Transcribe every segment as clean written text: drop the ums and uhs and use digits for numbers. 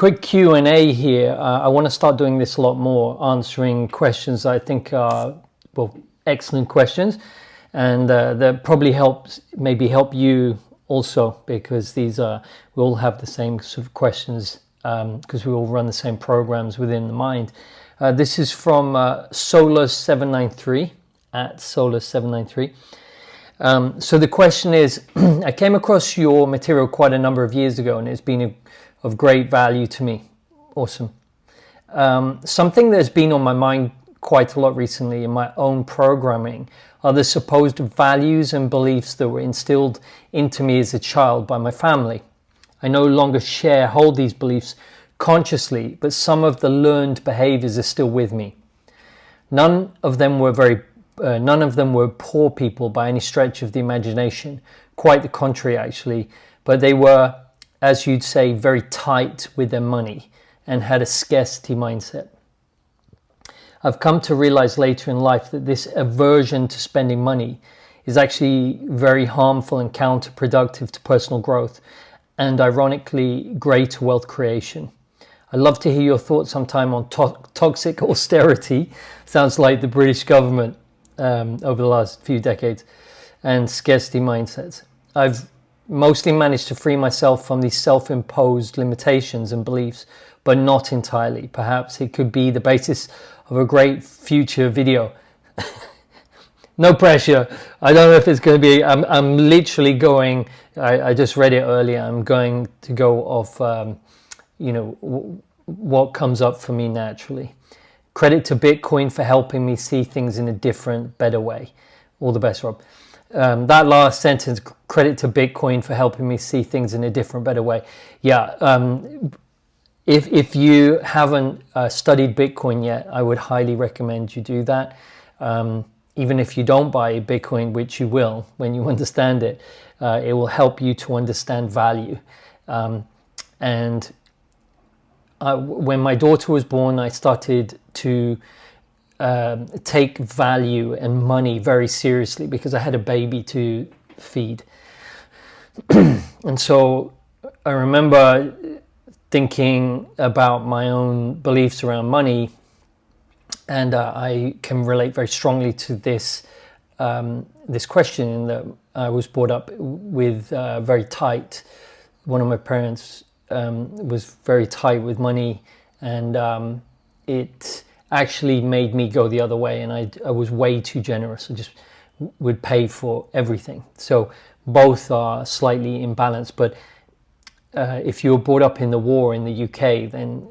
quick Q&A here. I want to start doing this a lot more, answering questions I think are, well, excellent questions, and that probably maybe help you also, because these are, we all have the same sort of questions, because we all run the same programs within the mind. This is from Solar793, at Solar793. So the question is, I came across your material quite a number of years ago, and it's been of great value to me. Awesome. Something that's been on my mind quite a lot recently in my own programming are the supposed values and beliefs that were instilled into me as a child by my family. I no longer hold these beliefs consciously, but some of the learned behaviors are still with me. None of them were poor people by any stretch of the imagination. Quite the contrary, actually. But they were, as you'd say, very tight with their money and had a scarcity mindset. I've come to realize later in life that this aversion to spending money is actually very harmful and counterproductive to personal growth and, ironically, greater wealth creation. I'd love to hear your thoughts sometime on toxic austerity. Sounds like the British government over the last few decades, and scarcity mindsets. I've mostly managed to free myself from these self-imposed limitations and beliefs, but not entirely. Perhaps it could be the basis of a great future video. No pressure. I don't know if it's going to be, I'm literally going, I just read it earlier, I'm going to go off, what comes up for me naturally. Credit to Bitcoin for helping me see things in a different, better way. All the best, Rob. That last sentence, credit to Bitcoin for helping me see things in a different, better way. Yeah, if you haven't studied Bitcoin yet, I would highly recommend you do that. Even if you don't buy Bitcoin, which you will when you understand it, it will help you to understand value. When my daughter was born, I started to take value and money very seriously because I had a baby to feed. And so I remember thinking about my own beliefs around money, and I can relate very strongly to this this question in that I was brought up with very tight. One of my parents was very tight with money, and it actually made me go the other way, and I was way too generous. I just would pay for everything. So both are slightly imbalanced, but if you were brought up in the war in the UK, then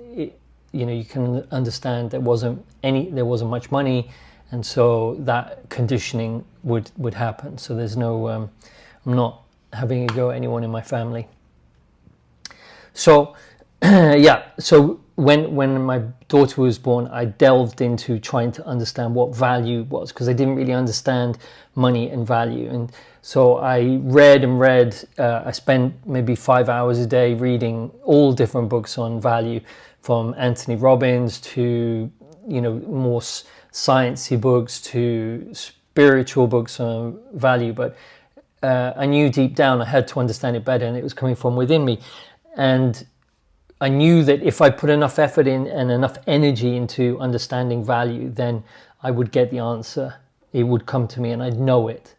you can understand there wasn't much money, and so that conditioning would happen. So there's no I'm not having a go at anyone in my family. So so when my daughter was born, I delved into trying to understand what value was, because I didn't really understand money and value. And so I read and read. I spent maybe 5 hours a day reading all different books on value, from Anthony Robbins to more sciencey books to spiritual books on value. But I knew deep down I had to understand it better, and it was coming from within me. And I knew that if I put enough effort in and enough energy into understanding value, then I would get the answer. It would come to me and I'd know it.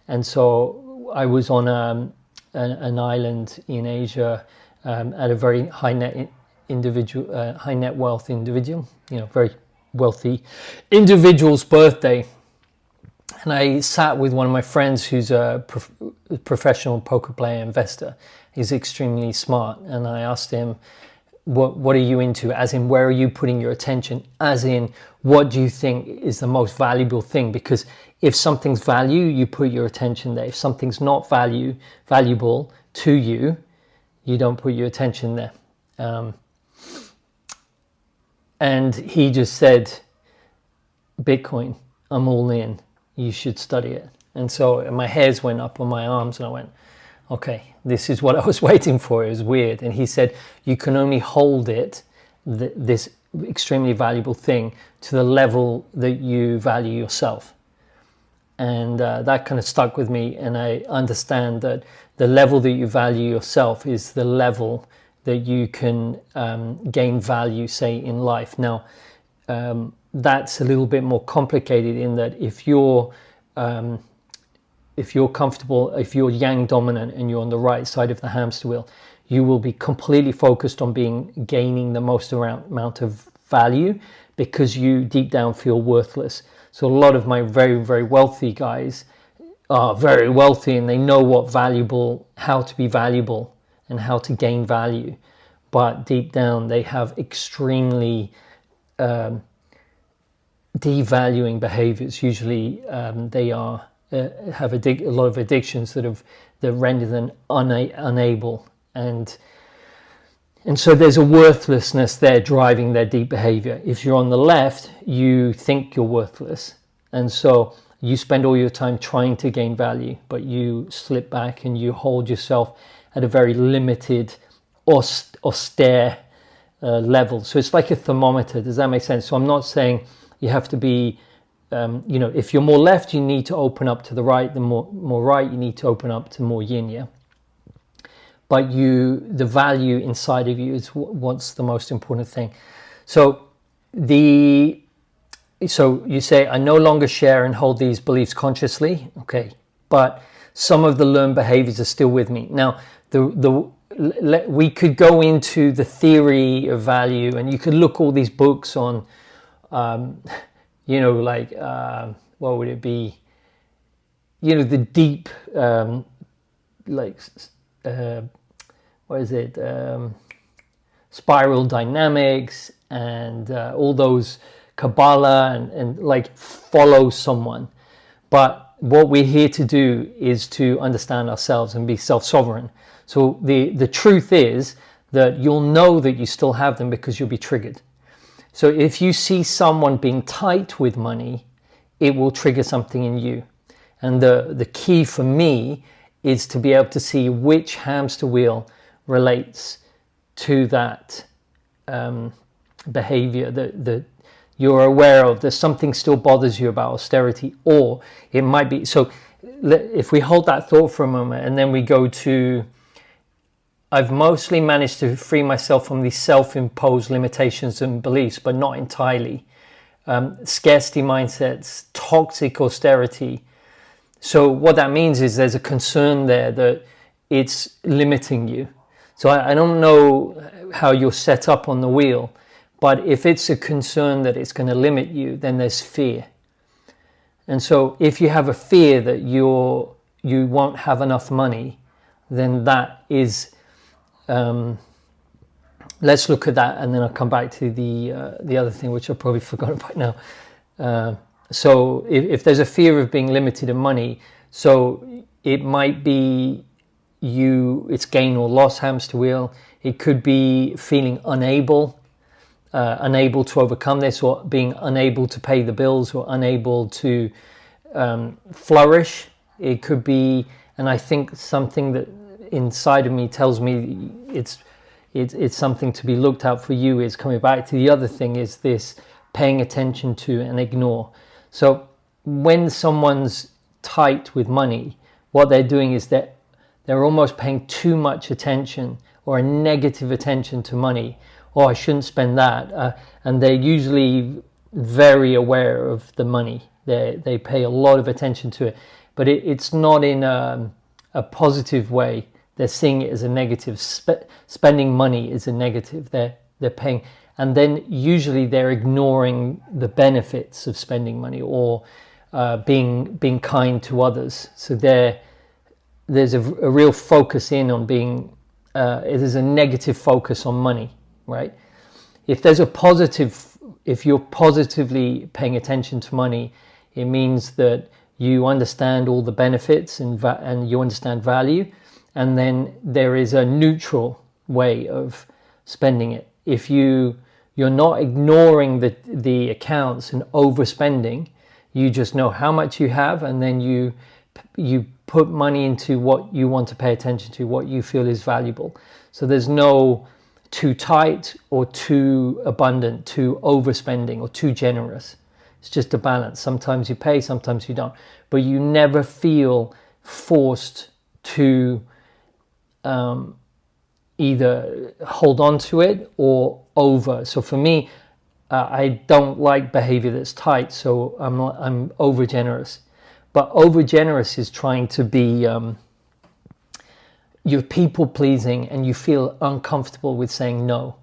And so I was on an island in Asia at a very high net wealth individual, very wealthy individual's birthday. And I sat with one of my friends who's a professional poker player investor. He's extremely smart. And I asked him, what are you into? As in, where are you putting your attention? As in, what do you think is the most valuable thing? Because if something's value, you put your attention there. If something's not valuable to you, you don't put your attention there. And he just said, Bitcoin, I'm all in. You should study it. And so my hairs went up on my arms, and I went, okay, this is what I was waiting for. It was weird. And he said, you can only hold it, this extremely valuable thing, to the level that you value yourself. And that kind of stuck with me. And I understand that the level that you value yourself is the level that you can gain value, say, in life. Now, that's a little bit more complicated in that if you're comfortable, if you're yang dominant and you're on the right side of the hamster wheel, you will be completely focused on gaining the most amount of value, because you deep down feel worthless. So a lot of my very, very wealthy guys are very wealthy, and they know how to be valuable and how to gain value. But deep down, they have extremely devaluing behaviors. Usually they have a lot of addictions that render them unable. And so there's a worthlessness there driving their deep behavior. If you're on the left, you think you're worthless. And so you spend all your time trying to gain value, but you slip back and you hold yourself at a very limited, austere level. So it's like a thermometer. Does that make sense? So I'm not saying you have to be, if you're more left, you need to open up to the right. The more right, you need to open up to more yin, yeah? But the value inside of you is what's the most important thing. So you say, I no longer share and hold these beliefs consciously. Okay, but some of the learned behaviors are still with me. Now, we could go into the theory of value, and you could look all these books on, what would it be? The deep, what is it? Spiral dynamics and all those Kabbalah and like follow someone. But what we're here to do is to understand ourselves and be self-sovereign. So the truth is that you'll know that you still have them because you'll be triggered. So if you see someone being tight with money, it will trigger something in you. And the key for me is to be able to see which hamster wheel relates to that behavior that you're aware of. There's something still bothers you about austerity, or it might be. So if we hold that thought for a moment, and then we go to, I've mostly managed to free myself from these self-imposed limitations and beliefs, but not entirely. Scarcity mindsets, toxic austerity. So what that means is there's a concern there that it's limiting you. So I don't know how you're set up on the wheel, but if it's a concern that it's going to limit you, then there's fear. And so if you have a fear that you won't have enough money, then that is, let's look at that, and then I'll come back to the other thing, which I've probably forgotten by now. So if there's a fear of being limited in money, so it might be it's gain or loss hamster wheel. It could be feeling unable to overcome this, or being unable to pay the bills, or unable to flourish. It could be, and I think something that inside of me tells me it's something to be looked out for you is coming back to the other thing, is this paying attention to and ignore. So when someone's tight with money, what they're doing is that they're almost paying too much attention, or a negative attention to money. Oh, I shouldn't spend that. And they're usually very aware of the money. They pay a lot of attention to it. But it's not in a positive way. They're seeing it as a negative. Spending money is a negative. They're paying. And then usually they're ignoring the benefits of spending money, or being kind to others. So there's a real focus in on being, there's a negative focus on money, right? If you're positively paying attention to money, it means that you understand all the benefits and you understand value, and then there is a neutral way of spending it. If you're not ignoring the accounts and overspending, you just know how much you have, and then you put money into what you want to pay attention to, what you feel is valuable. So there's no too tight or too abundant, too overspending or too generous. It's just a balance. Sometimes you pay, sometimes you don't. But you never feel forced to either hold on to it or over. So for me, I don't like behavior that's tight, so I'm over generous. But over generous is trying to be you're people pleasing and you feel uncomfortable with saying no.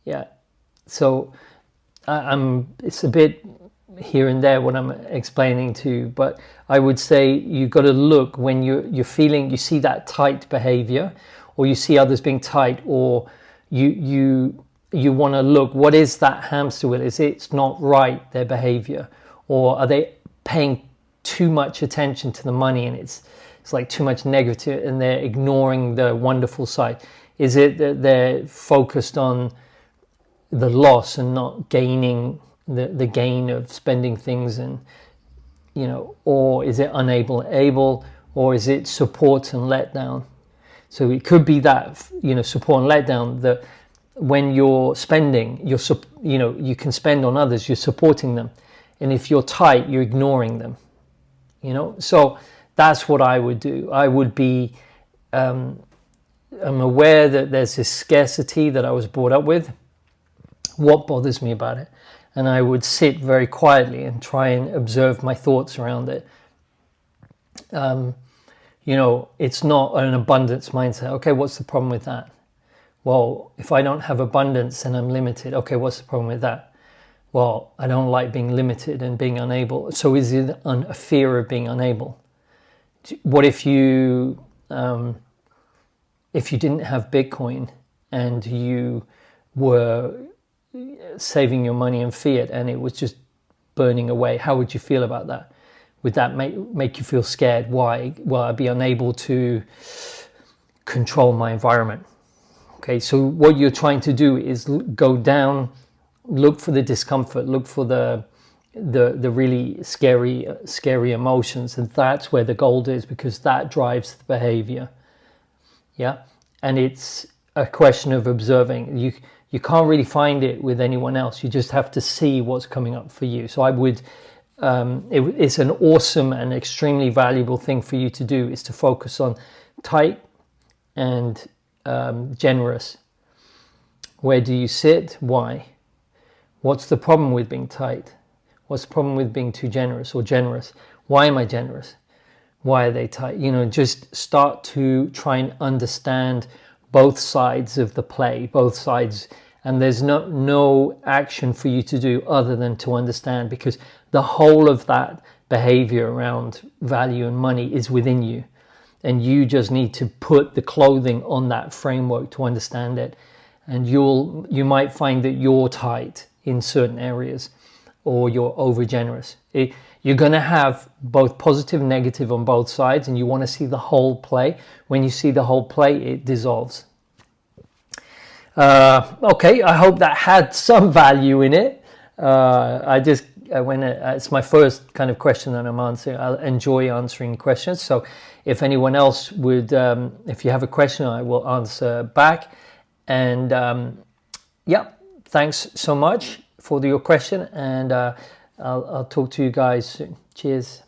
Yeah. So it's a bit here and there what I'm explaining to you, but I would say you've got to look when you're feeling, you see that tight behavior, or you see others being tight, or you want to look, what is that hamster wheel? Is it's not right, their behavior, or are they paying too much attention to the money and it's like too much negative and they're ignoring the wonderful side? Is it that they're focused on the loss and not gaining the gain of spending things, and or is it able, or is it support and letdown? So it could be that support and letdown, that when you're spending, you can spend on others, you're supporting them, and if you're tight, you're ignoring them. So that's what I would do. I would be I'm aware that there's this scarcity that I was brought up with. What bothers me about it? And I would sit very quietly and try and observe my thoughts around it. It's not an abundance mindset. Okay, what's the problem with that? Well, if I don't have abundance and I'm limited, okay, what's the problem with that? Well, I don't like being limited and being unable. So is it a fear of being unable? What if you didn't have Bitcoin and you were saving your money in fiat and it was just burning away? How would you feel about that? Would that make you feel scared? Why? Well, I'd be unable to control my environment. Okay, so what you're trying to do is go down, look for the discomfort, look for the really scary emotions, and that's where the gold is, because that drives the behavior. Yeah, and it's a question of observing. You can't really find it with anyone else. You just have to see what's coming up for you. So I would, it's an awesome and extremely valuable thing for you to do, is to focus on tight and generous. Where do you sit? Why? What's the problem with being tight? What's the problem with being too generous or generous? Why am I generous? Why are they tight? Just start to try and understand both sides of the play, both sides. And there's no action for you to do other than to understand, because the whole of that behavior around value and money is within you. And you just need to put the clothing on that framework to understand it. And you might find that you're tight in certain areas, or you're over generous. You're going to have both positive and negative on both sides, and you want to see the whole play. When you see the whole play, it dissolves. Okay, I hope that had some value in it. It's my first kind of question that I'm answering. I enjoy answering questions. So if anyone else would, if you have a question, I will answer back. And thanks so much for your question, and I'll talk to you guys soon. Cheers.